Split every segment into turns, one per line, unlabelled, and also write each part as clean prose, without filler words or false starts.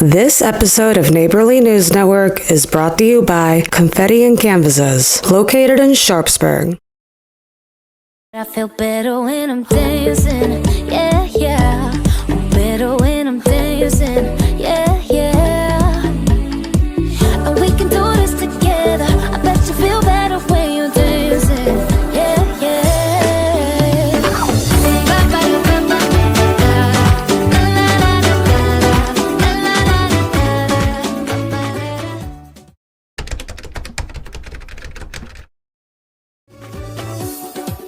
This episode of Neighborly News Network is brought to you by Confetti and Canvases, located in Sharpsburg.
I feel better when I'm dancing, yeah, yeah. I'm better when I'm dancing, yeah, yeah. And we can do this together. I bet you feel better when you're dancing, yeah, yeah.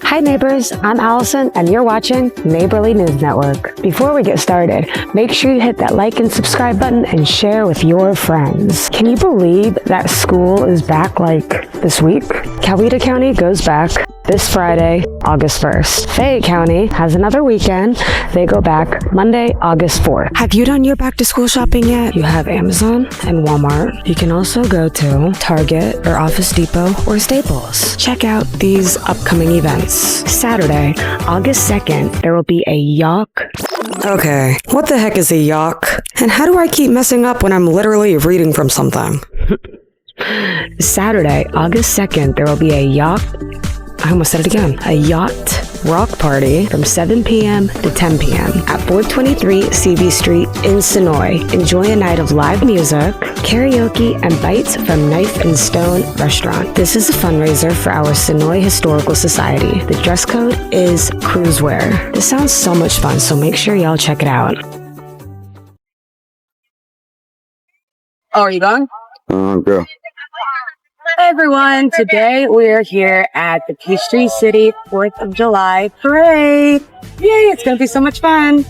Hi neighbors, I'm Allison and you're watching Neighborly News Network. Before we get started, make sure you hit that like and subscribe button and share with your friends. Can you believe that school is back like this week? Coweta County goes back this Friday, August 1st. Fayette County has another weekend. They go back Monday, August 4th. Have you done your back to school shopping yet? You have Amazon and Walmart. You can also go to Target or Office Depot or Staples. Check out these upcoming events. Saturday, August 2nd, there will be a Yawk. Okay, what the heck is a Yawk? And how do I keep messing up when I'm literally reading from something? Saturday, August 2nd, there will be a Yawk. I almost said it again. A yacht rock party from 7 p.m. to 10 p.m. at 423 CB Street in Sonoy. Enjoy a night of live music, karaoke, and bites from Knife and Stone Restaurant. This is a fundraiser for our Sonoy Historical Society. The dress code is cruise wear. This sounds so much fun, so make sure y'all check it out.
Oh, are you going?
Girl.
Hey everyone, today we're here at the Peachtree City 4th of July Parade. Yay, it's gonna be so much fun.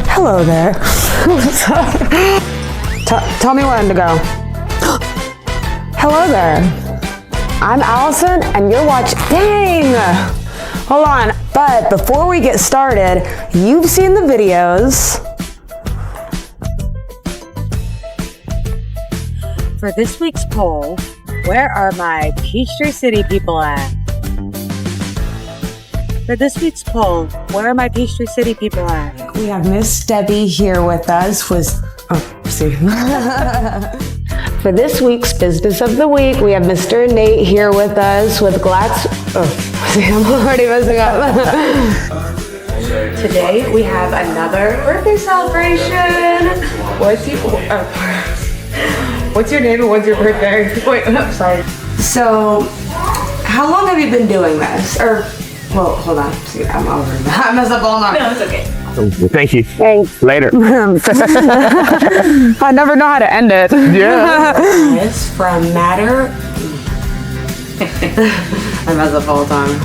Hello there. What's up? Tell me when to go. Hello there. I'm Allison and you're watching. Dang! Hold on, but before we get started, you've seen the videos.
For this week's poll, where are my Peachtree City people at? For this week's poll, where are my Peachtree City people at?
We have Miss Debbie here with us. For this week's Business of the Week, we have Mr. Nate here with us with I'm already messing up. Today we have another birthday celebration. What's your name and what's your birthday? Wait, I'm sorry. So, how long have you been doing this? Well, hold on. See, I'm over that. I messed up all night.
No, it's okay.
Thank you.
Thanks.
Later.
I never know how to end it.
Yeah.
It's from Matter. I mess up all the time.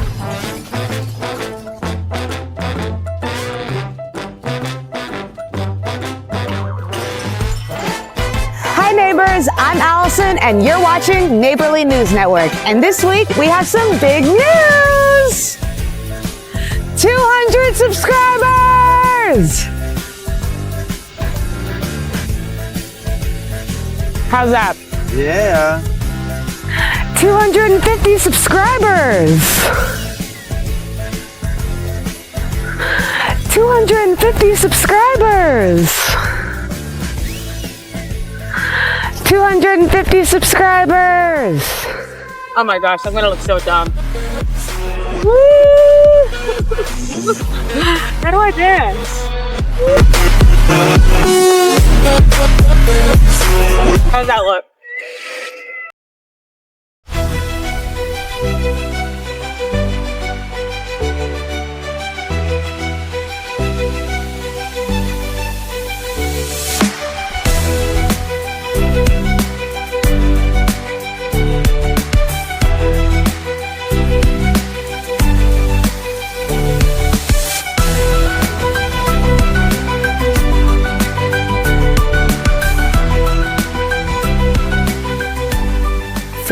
Hi neighbors, I'm Allison and you're watching Neighborly News Network. And this week we have some big news! 200 subscribers! How's that?
Yeah.
250 subscribers! 250 subscribers! 250 subscribers!
Oh my gosh, I'm gonna look so dumb.
Woo!
How do I dance? How's that look?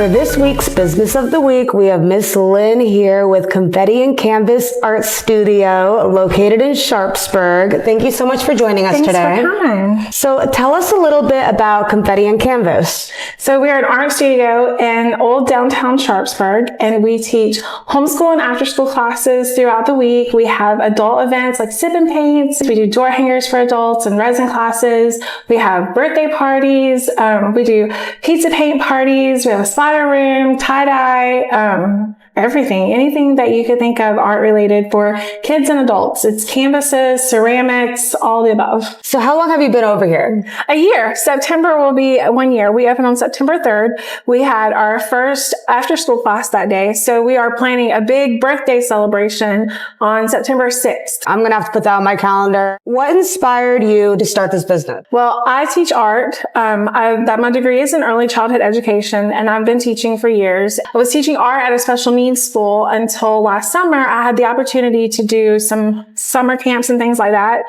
For this week's Business of the Week, we have Miss Lynn here with Confetti and Canvas Art Studio, located in Sharpsburg. Thank you so much for joining us today.
Thanks for coming.
So tell us a little bit about Confetti and Canvas.
So we're an art studio in old downtown Sharpsburg, and we teach homeschool and after-school classes throughout the week. We have adult events like sip and paints. We do door hangers for adults and resin classes. We have birthday parties. We do pizza paint parties. We have a spider room, tie-dye, everything, anything that you could think of art related for kids and adults. It's canvases, ceramics, all the above.
So how long have you been over here?
A year. September will be 1 year. We opened on September 3rd. We had our first after school class that day. So we are planning a big birthday celebration on September 6th.
I'm going to have to put that on my calendar. What inspired you to start this business?
Well, I teach art. My degree is in early childhood education, and I've been teaching for years. I was teaching art at a special needs school until last summer. I had the opportunity to do some summer camps and things like that.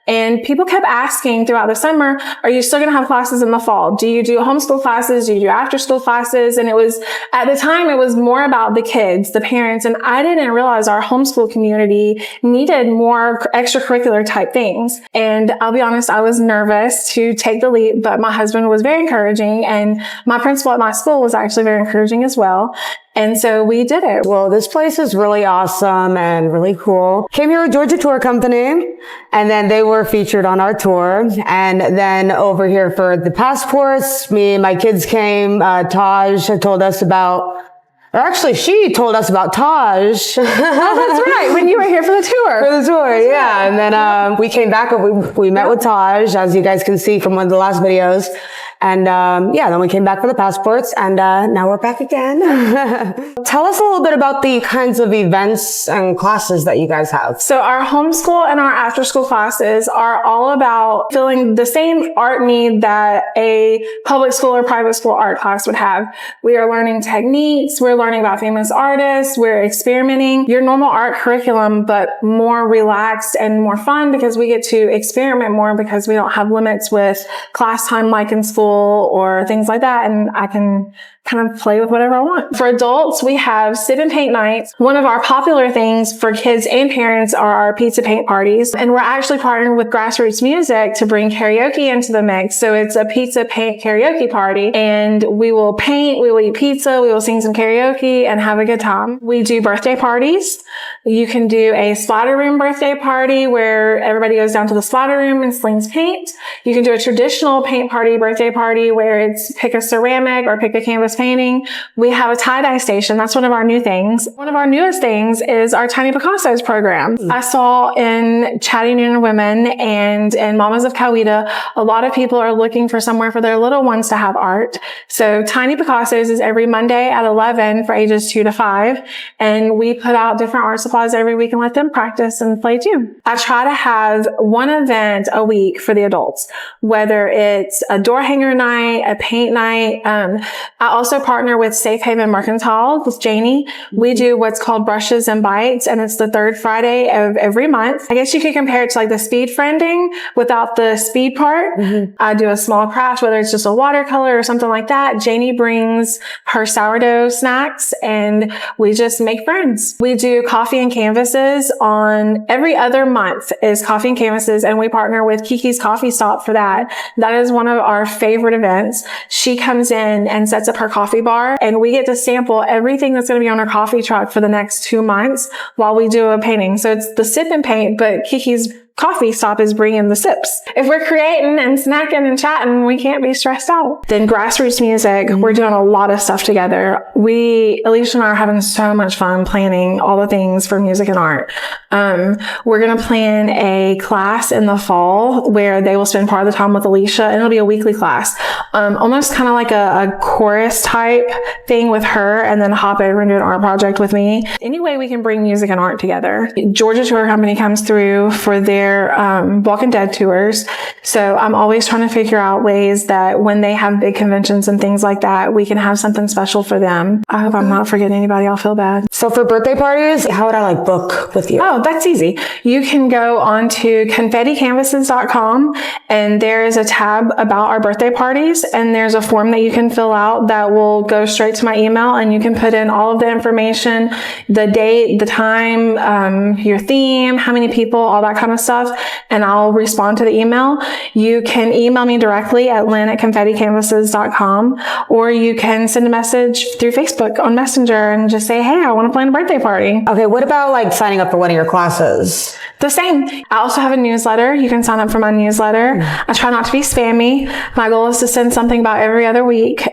And people kept asking throughout the summer, are you still going to have classes in the fall? Do you do homeschool classes? Do you do after school classes? And it was, at the time, it was more about the kids, the parents. And I didn't realize our homeschool community needed more extracurricular type things. And I'll be honest, I was nervous to take the leap, but my husband was very encouraging. And my principal at my school was actually very encouraging as well. And so we did it.
Well, this place is really awesome and really cool. Came here with Georgia Tour Company, and then they were featured on our tour. And then over here for the passports, me and my kids came. Taj told us about, or actually she told us about Taj.
Oh, that's right. When you were here for the tour.
For the tour, yeah. And then we came back and we met with Taj, as you guys can see from one of the last videos. And then we came back for the passports, and now we're back again. Tell us a little bit about the kinds of events and classes that you guys have.
So our homeschool and our after school classes are all about filling the same art need that a public school or private school art class would have. We are learning techniques. We're learning about famous artists. We're experimenting your normal art curriculum, but more relaxed and more fun because we get to experiment more because we don't have limits with class time like in school or things like that. And I can kind of play with whatever I want. For adults, we have sip and paint nights. One of our popular things for kids and parents are our pizza paint parties. And we're actually partnering with Grassroots Music to bring karaoke into the mix. So it's a pizza paint karaoke party, and we will paint, we will eat pizza, we will sing some karaoke and have a good time. We do birthday parties. You can do a splatter room birthday party where everybody goes down to the splatter room and slings paint. You can do a traditional paint party, birthday party, where it's pick a ceramic or pick a canvas painting. We have a tie-dye station. That's one of our new things. One of our newest things is our Tiny Picassos program. I saw in Chatting Noonan Women and in Mamas of Coweta, a lot of people are looking for somewhere for their little ones to have art. So Tiny Picassos is every Monday at 11 for ages 2 to 5. And we put out different art supplies every week and let them practice and play too. I try to have one event a week for the adults, whether it's a door hanger night, a paint night. I also partner with Safe Haven Mercantile with Janie. We do what's called Brushes and Bites, and it's the third Friday of every month. I guess you could compare it to like the speed friending without the speed part. Mm-hmm. I do a small craft, whether it's just a watercolor or something like that. Janie brings her sourdough snacks and we just make friends. We do coffee and canvases on every other month is coffee and canvases, and we partner with Kiki's Coffee Stop for that. That is one of our favorite events. She comes in and sets up her coffee bar, and we get to sample everything that's going to be on her coffee truck for the next 2 months while we do a painting. So it's the sip and paint, but Kiki's Coffee Stop is bringing the sips. If we're creating and snacking and chatting, we can't be stressed out. Then Grassroots Music, we're doing a lot of stuff together. Alicia and I are having so much fun planning all the things for music and art. We're going to plan a class in the fall where they will spend part of the time with Alicia, and it'll be a weekly class. Almost kind of like a chorus type thing with her, and then hop over and do an art project with me. Any way we can bring music and art together. Georgia Tour Company comes through for their their Walking Dead tours. So I'm always trying to figure out ways that when they have big conventions and things like that, we can have something special for them. I hope I'm not forgetting anybody. I'll feel bad.
So for birthday parties, how would I like book with you?
Oh, that's easy. You can go on to confetticanvases.com and there is a tab about our birthday parties, and there's a form that you can fill out that will go straight to my email, and you can put in all of the information, the date, the time, your theme, how many people, all that kind of stuff, and I'll respond to the email. You can email me directly at lynn@confetticanvases.com, or you can send a message through Facebook on Messenger and just say, hey, I want to plan a birthday party.
Okay, what about like signing up for one of your classes?
The same. I also have a newsletter. You can sign up for my newsletter. I try not to be spammy. My goal is to send something about every other week,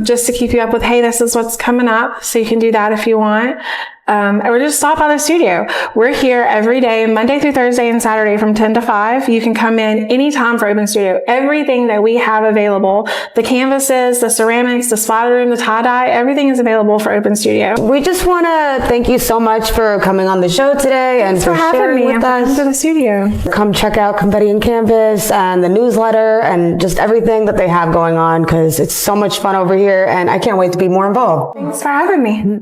just to keep you up with, hey, this is what's coming up. So you can do that if you want. Or just stop by the studio. We're here every day, Monday through Thursday and Saturday from 10 to 5. You can come in anytime for Open Studio. Everything that we have available, the canvases, the ceramics, the splatter room, the tie-dye, everything is available for Open Studio.
We just want to thank you so much for coming on the show today and for
having
sharing
me
with us.
to the studio.
Come check out Confetti and Canvas and the newsletter and just everything that they have going on, because it's so much fun over here and I can't wait to be more involved.
Thanks for having me.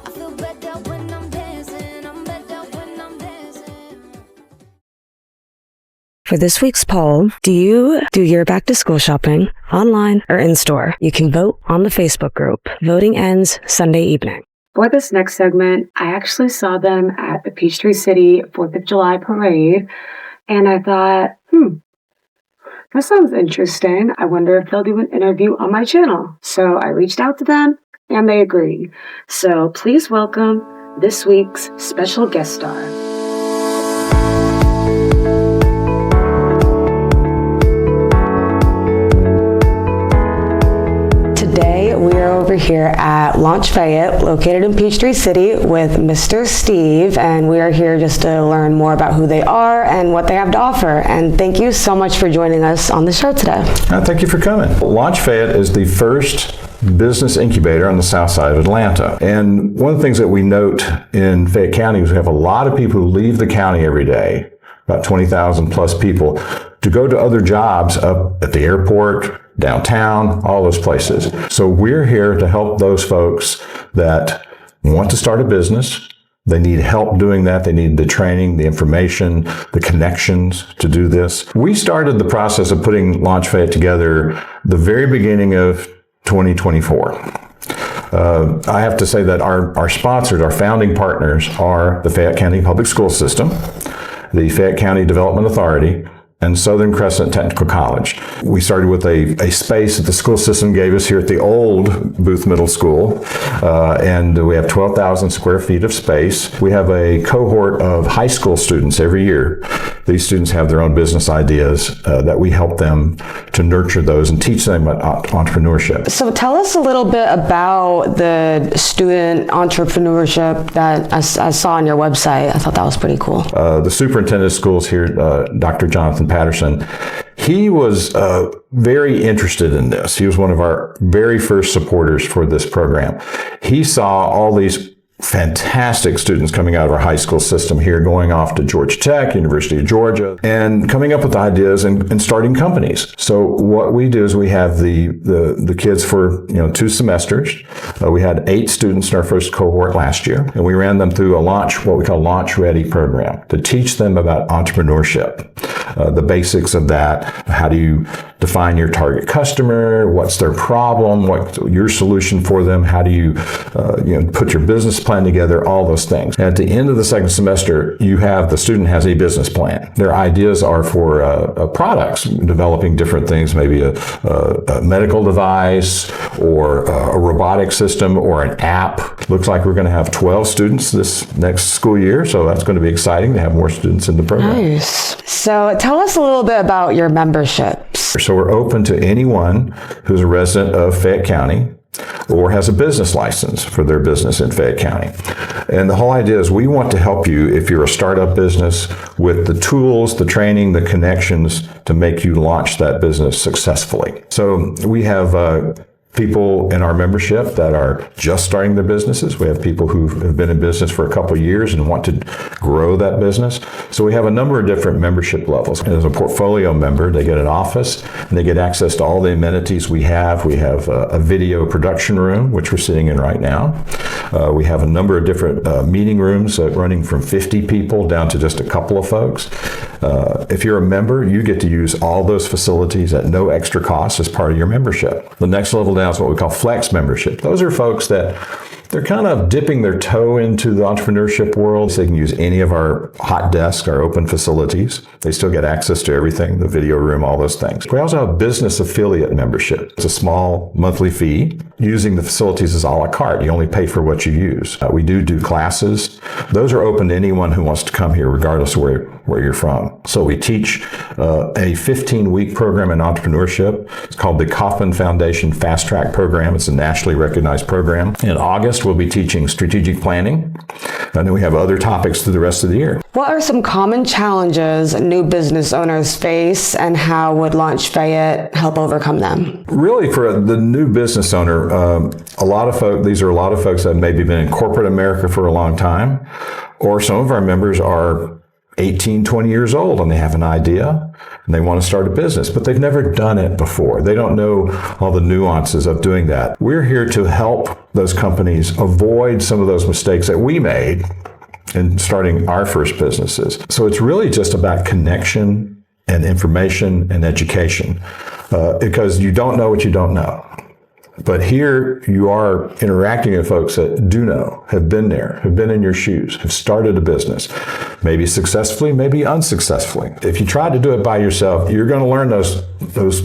I feel better when I'm dancing. I'm better when I'm dancing.
For this week's poll, do you do your back to school shopping online or in store? You can vote on the Facebook group. Voting ends Sunday evening. For this next segment, I actually saw them at the Peachtree City 4th of July parade, and I thought, that sounds interesting. I wonder if they'll do an interview on my channel. So I reached out to them, and they agreed. So please welcome this week's special guest star. Today, we are over here at Launch Fayette, located in Peachtree City, with Mr. Steve, and we are here just to learn more about who they are and what they have to offer. And thank you so much for joining us on the show today.
Thank you for coming. Launch Fayette is the first business incubator on the south side of Atlanta. And one of the things that we note in Fayette County is we have a lot of people who leave the county every day, about 20,000 plus people, to go to other jobs up at the airport, downtown, all those places. So we're here to help those folks that want to start a business. They need help doing that. They need the training, the information, the connections to do this. We started the process of putting Launch Fayette together the very beginning of 2024. I have to say that our sponsors, our founding partners, are the Fayette County Public School System, the Fayette County Development Authority, and Southern Crescent Technical College. We started with a space that the school system gave us here at the old Booth Middle School, and we have 12,000 square feet of space. We have a cohort of high school students every year. These students have their own business ideas that we help them to nurture those and teach them about entrepreneurship.
So tell us a little bit about the student entrepreneurship that I saw on your website. I thought that was pretty cool.
The superintendent of schools here, Dr. Jonathan Patterson, he was very interested in this. He was one of our very first supporters for this program. He saw all these fantastic students coming out of our high school system here, going off to Georgia Tech, University of Georgia, and coming up with ideas and starting companies. So what we do is we have the kids for 2 semesters. We had 8 students in our first cohort last year, and we ran them through what we call Launch Ready program to teach them about entrepreneurship, the basics of that. How do you define your target customer? What's their problem? What's your solution for them? How do you put your business plan together, all those things. And at the end of the second semester, the student has a business plan. Their ideas are for products, developing different things, maybe a medical device or a robotic system or an app. Looks like we're going to have 12 students this next school year, so that's going to be exciting to have more students in the program.
Nice. So tell us a little bit about your memberships.
So we're open to anyone who's a resident of Fayette County or has a business license for their business in Fayette County. And the whole idea is we want to help you if you're a startup business with the tools, the training, the connections to make you launch that business successfully. So we have people in our membership that are just starting their businesses. We have people who have been in business for a couple of years and want to grow that business. So we have a number of different membership levels. As a portfolio member, they get an office and they get access to all the amenities we have. We have a video production room, which we're sitting in right now. We have a number of different meeting rooms running from 50 people down to just a couple of folks. If you're a member, you get to use all those facilities at no extra cost as part of your membership. The next level down is what we call flex membership. Those are folks that they're kind of dipping their toe into the entrepreneurship world. So they can use any of our hot desks, our open facilities. They still get access to everything, the video room, all those things. We also have business affiliate membership. It's a small monthly fee. Using the facilities is a la carte. You only pay for what you use. We do classes. Those are open to anyone who wants to come here, regardless of where you're from. So we teach a 15-week program in entrepreneurship. It's called the Kauffman Foundation Fast Track Program. It's a nationally recognized program. In August, we'll be teaching strategic planning. And then we have other topics through the rest of the year.
What are some common challenges new business owners face, and how would Launch Fayette help overcome them?
Really, for the new business owner, these are a lot of folks that have maybe been in corporate America for a long time, or some of our members are 18, 20 years old and they have an idea and they want to start a business, but they've never done it before. They don't know all the nuances of doing that. We're here to help those companies avoid some of those mistakes that we made in starting our first businesses. So it's really just about connection and information and education, because you don't know what you don't know. But here you are interacting with folks that do know, have been there, have been in your shoes, have started a business, maybe successfully, maybe unsuccessfully. If you try to do it by yourself, you're going to learn those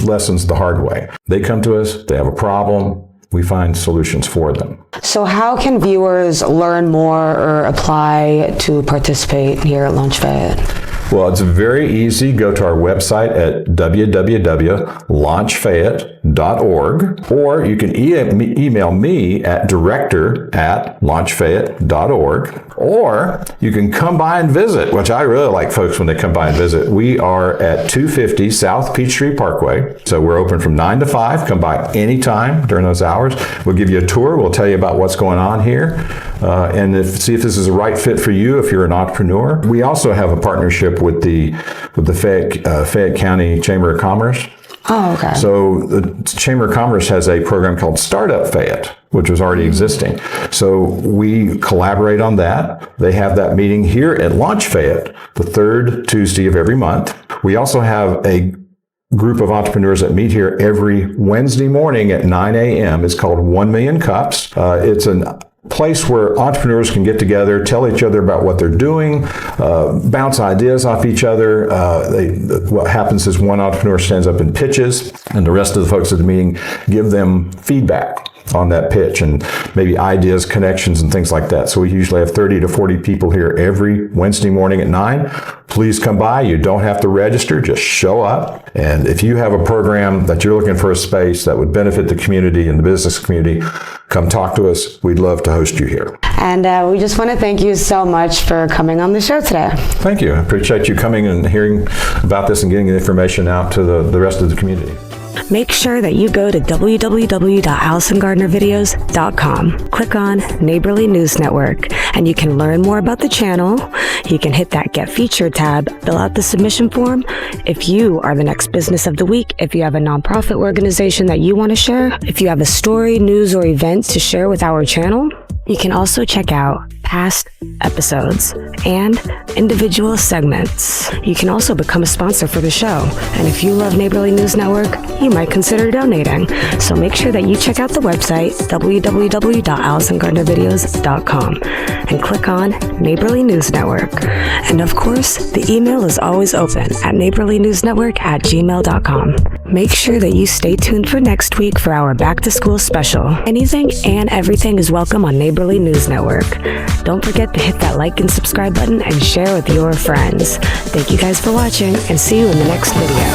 lessons the hard way. They come to us, they have a problem, we find solutions for them.
So how can viewers learn more or apply to participate here at Launch Fayette?
Well, it's very easy. Go to our website at www.launchfayette.org, or you can email me at director@launchfayette.org, or you can come by and visit, which I really like folks when they come by and visit. We are at 250 South Peachtree Parkway. So we're open from 9 to 5. Come by anytime during those hours. We'll give you a tour. We'll tell you about what's going on here, and see if this is a right fit for you if you're an entrepreneur. We also have a partnership with the Fayette County Chamber of Commerce.
Oh, okay.
So the Chamber of Commerce has a program called Startup Fayette, which was already existing. So we collaborate on that. They have that meeting here at Launch Fayette, the third Tuesday of every month. We also have a group of entrepreneurs that meet here every Wednesday morning at 9 a.m. It's called 1 Million Cups. It's a place where entrepreneurs can get together, tell each other about what they're doing, bounce ideas off each other. What happens is one entrepreneur stands up and pitches, and the rest of the folks at the meeting give them feedback on that pitch and maybe ideas, connections, and things like that. So we usually have 30 to 40 people here every Wednesday morning at 9. Please come by. You don't have to register. Just show up. And if you have a program that you're looking for a space that would benefit the community and the business community, come talk to us. We'd love to host you here.
And we just want to thank you so much for coming on the show today.
Thank you. I appreciate you coming and hearing about this and getting the information out to the rest of the community.
Make sure that you go to www.AllisonGardnerVideos.com. Click on Neighborly News Network, and you can learn more about the channel. You can hit that Get Featured tab, fill out the submission form. If you are the next business of the week, if you have a nonprofit organization that you want to share, if you have a story, news, or event to share with our channel, you can also check out past episodes and individual segments. You can also become a sponsor for the show. And if you love Neighborly News Network, you might consider donating. So make sure that you check out the website, www.AllisonGardnerVideos.com, and click on Neighborly News Network. And of course, the email is always open at neighborlynewsnetwork@gmail.com. Make sure that you stay tuned for next week for our back to school special. Anything and everything is welcome on Neighborly News Network. Don't forget to hit that like and subscribe button and share with your friends. Thank you guys for watching, and see you in the next video.